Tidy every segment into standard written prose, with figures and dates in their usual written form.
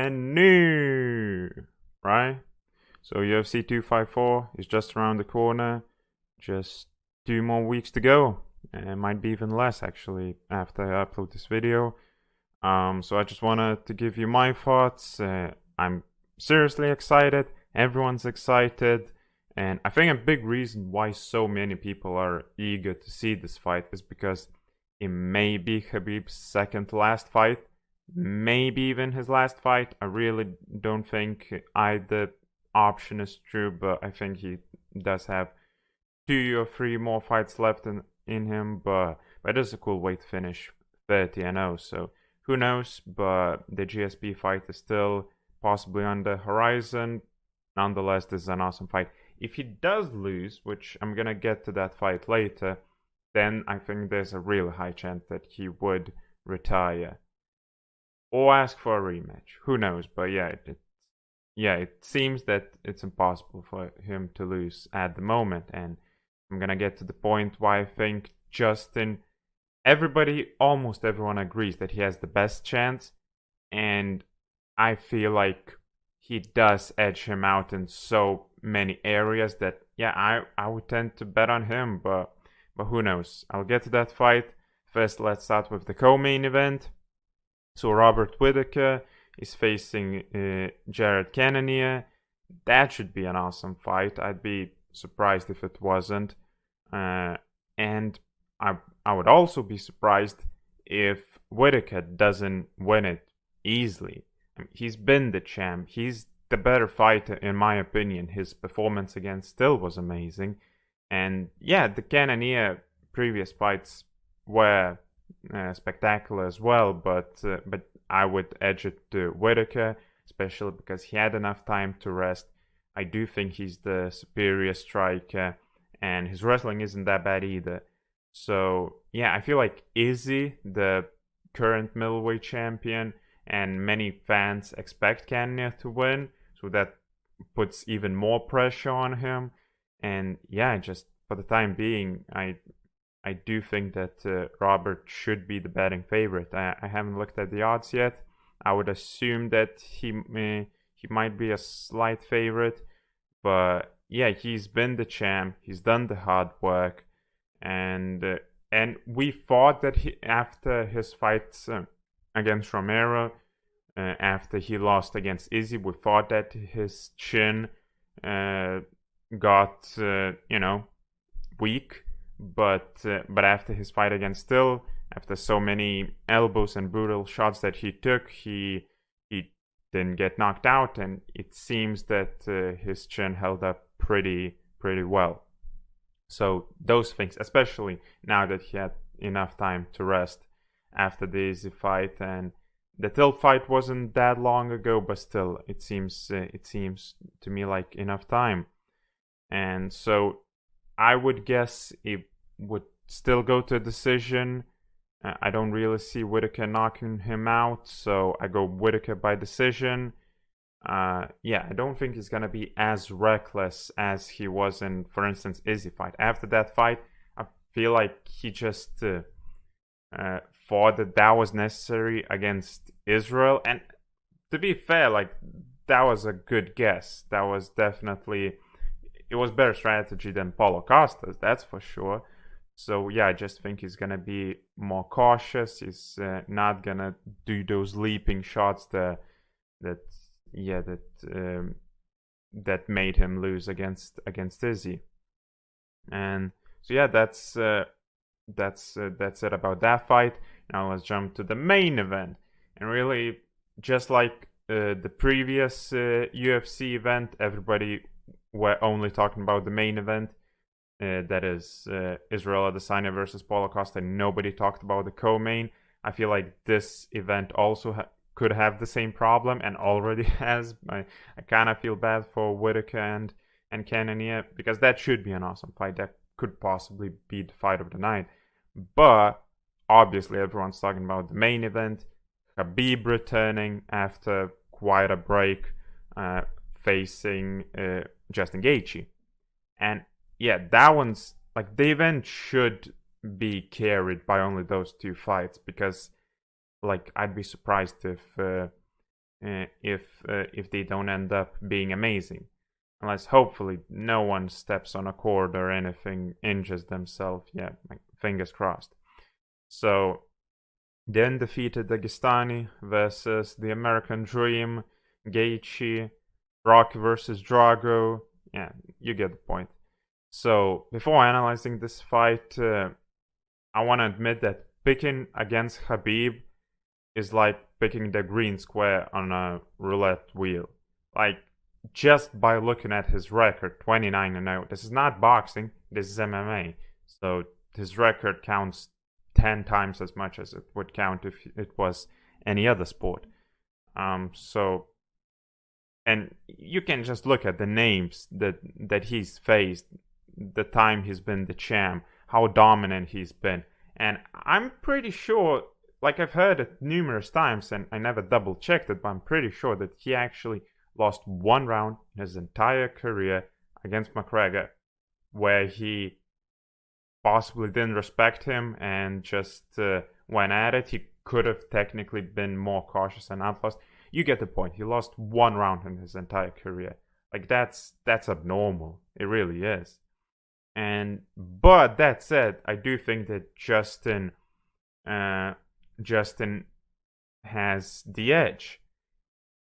brand new, right? So UFC 254 is just around the corner. Just 2 more weeks to go. And it might be even less actually after I upload this video. So I just wanted to give you my thoughts. I'm seriously excited. Everyone's excited. And I think a big reason why so many people are eager to see this fight is because it may be Khabib's second to last fight. Maybe even his last fight. I really don't think either option is true, but I think he does have 2 or 3 more fights left in him. But it is a cool way to finish 30-0. So who knows? But the GSP fight is still possibly on the horizon. Nonetheless, this is an awesome fight. If he does lose, which I'm gonna get to that fight later, then I think there's a real high chance that he would retire or ask for a rematch. Who knows? But yeah, it seems that it's impossible for him to lose at the moment. And I'm gonna get to the point why I think Justin, almost everyone agrees that he has the best chance, and I feel like he does edge him out in so many areas that yeah, I would tend to bet on him, but who knows? I'll get to that fight. First, let's start with the co-main event. So Robert Whittaker is facing Jared Cannonier. That should be an awesome fight. I'd be surprised if it wasn't. And I would also be surprised if Whittaker doesn't win it easily. I mean, he's been the champ. He's the better fighter in my opinion. His performance against Still was amazing. And yeah, the Cannonier previous fights were spectacular as well, but I would edge it to Whittaker, especially because he had enough time to rest. I do think he's the superior striker, and his wrestling isn't that bad either. So yeah, I feel like Izzy, the current middleweight champion, and many fans expect Cannonier to win, so that puts even more pressure on him. And yeah, just for the time being, I do think that Robert should be the betting favorite. I haven't looked at the odds yet. I would assume that he might be a slight favorite, but yeah, he's been the champ. He's done the hard work, and we thought that after his fights against Romero, after he lost against Izzy, we thought that his chin got weak. But after his fight against Still, after so many elbows and brutal shots that he took, he didn't get knocked out, and it seems that his chin held up pretty well. So those things, especially now that he had enough time to rest after the Izzy fight, and the Till fight wasn't that long ago, but still, it seems to me like enough time. And so I would guess it would still go to a decision. I don't really see Whittaker knocking him out, so I go Whittaker by decision. Yeah, I don't think he's gonna be as reckless as he was in, for instance, Izzy fight. After that fight, I feel like he just thought that was necessary against Israel. And to be fair, like, that was a good guess. That was definitely, it was better strategy than Paulo Costa's, that's for sure. So yeah, I just think he's gonna be more cautious. He's not gonna do those leaping shots that made him lose against Izzy. And so yeah, that's it about that fight. Now let's jump to the main event. And really, just like the previous UFC event, everybody were only talking about the main event. That is Israel Adesanya versus Paulo Costa. Nobody talked about the co-main. I feel like this event also could have the same problem, and already has. I kind of feel bad for Whittaker and Cannonier, because that should be an awesome fight. That could possibly be the fight of the night. But obviously everyone's talking about the main event. Khabib returning after quite a break, facing Justin Gaethje. And yeah, that one's like, the event should be carried by only those two fights, because like, I'd be surprised if if they don't end up being amazing, unless hopefully no one steps on a cord or anything, injures themselves. Yeah, like, fingers crossed. So then defeated Dagestani versus the American Dream, Gaethje, Rock versus Drago. Yeah, you get the point. So before analyzing this fight, I want to admit that picking against Khabib is like picking the green square on a roulette wheel. Like, just by looking at his record, 29-0. This is not boxing, this is MMA. So his record counts 10 times as much as it would count if it was any other sport. And you can just look at the names that he's faced, the time he's been the champ, how dominant he's been. And I'm pretty sure, like, I've heard it numerous times and I never double checked it, but I'm pretty sure that he actually lost one round in his entire career against McGregor where he possibly didn't respect him and just went at it. He could have technically been more cautious and not lost. You get the point. He lost one round in his entire career. Like, that's abnormal. It really is. But that said, I do think that Justin has the edge.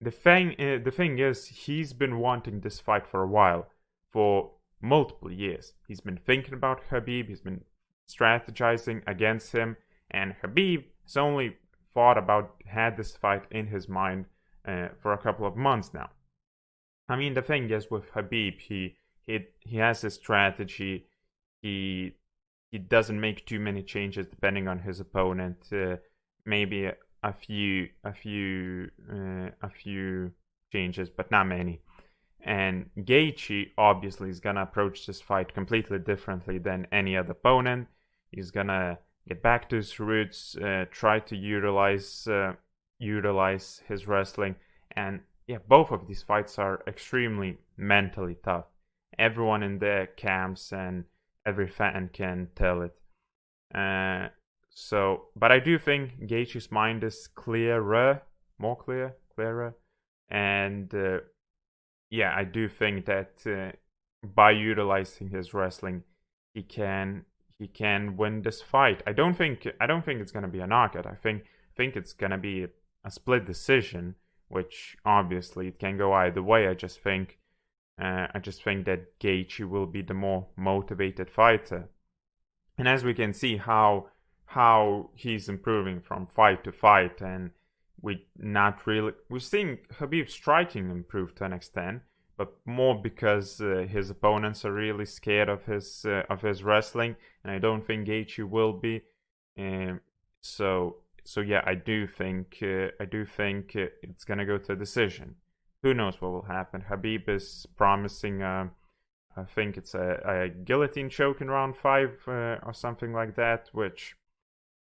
The thing is, he's been wanting this fight for a while, for multiple years. He's been thinking about Khabib, he's been strategizing against him, and Khabib has only had this fight in his mind for a couple of months now. I mean, the thing is with Khabib, he has a strategy. He doesn't make too many changes depending on his opponent. Maybe a few changes, but not many. And Gaethje obviously is gonna approach this fight completely differently than any other opponent. He's gonna get back to his roots, try to utilize his wrestling, and yeah, both of these fights are extremely mentally tough. Everyone in their camps and every fan can tell it. But I do think Gaethje's mind is clearer, and yeah, I do think that by utilizing his wrestling, he can win this fight. I don't think it's gonna be a knockout. I think it's gonna be a split decision, which obviously it can go either way. I just think that Gaethje will be the more motivated fighter, and as we can see how he's improving from fight to fight, and we're seeing Khabib striking improve to an extent, but more because his opponents are really scared of his wrestling, and I don't think Gaethje will be. So yeah, I do think it's gonna go to a decision. Who knows what will happen? Khabib is promising, I think it's a guillotine choke in round 5 or something like that, which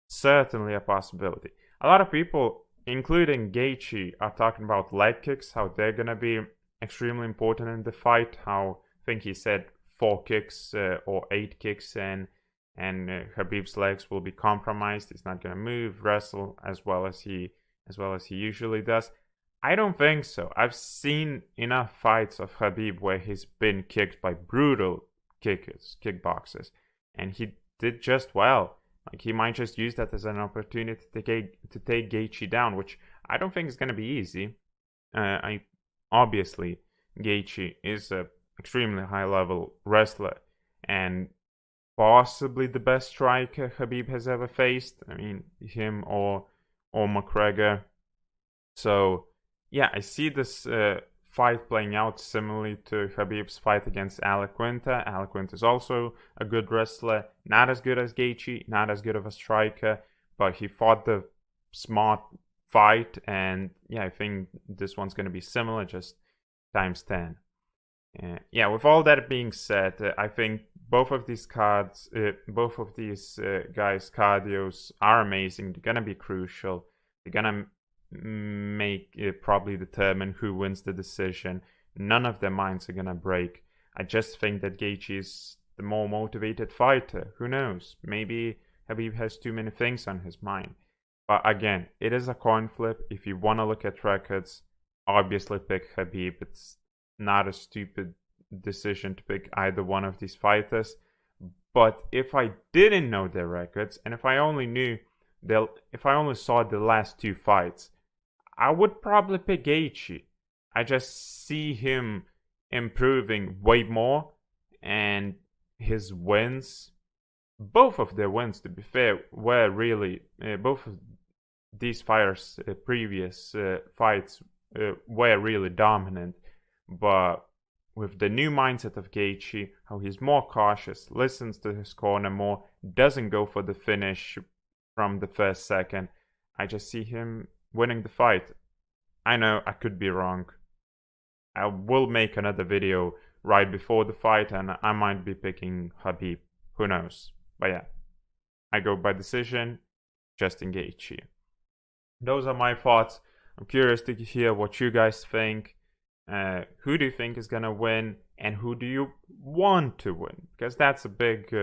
certainly a possibility. A lot of people, including Gaethje, are talking about leg kicks, how they're gonna be extremely important in the fight. How I think he said 4 kicks or 8 kicks, and Khabib's legs will be compromised. He's not gonna move, wrestle as well as he usually does. I don't think so. I've seen enough fights of Khabib where he's been kicked by brutal kickboxers, and he did just well. Like, he might just use that as an opportunity to take Gaethje down, which I don't think is going to be easy. Obviously, Gaethje is a extremely high-level wrestler and possibly the best striker Khabib has ever faced. I mean, him or McGregor. So yeah, I see this fight playing out similarly to Khabib's fight against Alec Quinta. Alec Quinta is also a good wrestler, not as good as Gaethje, not as good of a striker, but he fought the smart fight, and yeah, I think this one's going to be similar, just times 10. Yeah, with all that being said, I think both of these guys' cardios are amazing. They're going to be crucial. They're going to probably determine who wins the decision. None of their minds are gonna break. I just think that Gaethje is the more motivated fighter. Who knows? Maybe Khabib has too many things on his mind. But again, it is a coin flip. If you want to look at records, obviously pick Khabib. It's not a stupid decision to pick either one of these fighters. But if I didn't know their records, and if I only saw the last two fights, I would probably pick Gaethje. I just see him improving way more, and his wins, both of their wins, to be fair, were really both of these fighters' previous fights were really dominant. But with the new mindset of Gaethje, how he's more cautious, listens to his corner more, doesn't go for the finish from the first second, I just see him winning the fight. I know I could be wrong. I will make another video right before the fight, and I might be picking Khabib. Who knows? But yeah, I go by decision, Justin Gaethje. Those are my thoughts. I'm curious to hear what you guys think. Who do you think is gonna win, and who do you want to win? Because that's a big,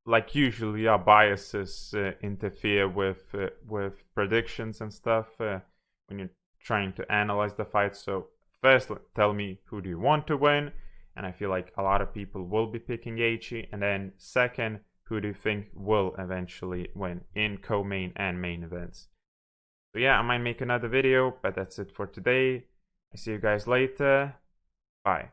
like usually our biases interfere with predictions and stuff when you're trying to analyze the fight. So first, tell me who do you want to win, and I feel like a lot of people will be picking Gaethje. And then second, who do you think will eventually win in co-main and main events? So yeah, I might make another video, but that's it for today. I see you guys later. Bye.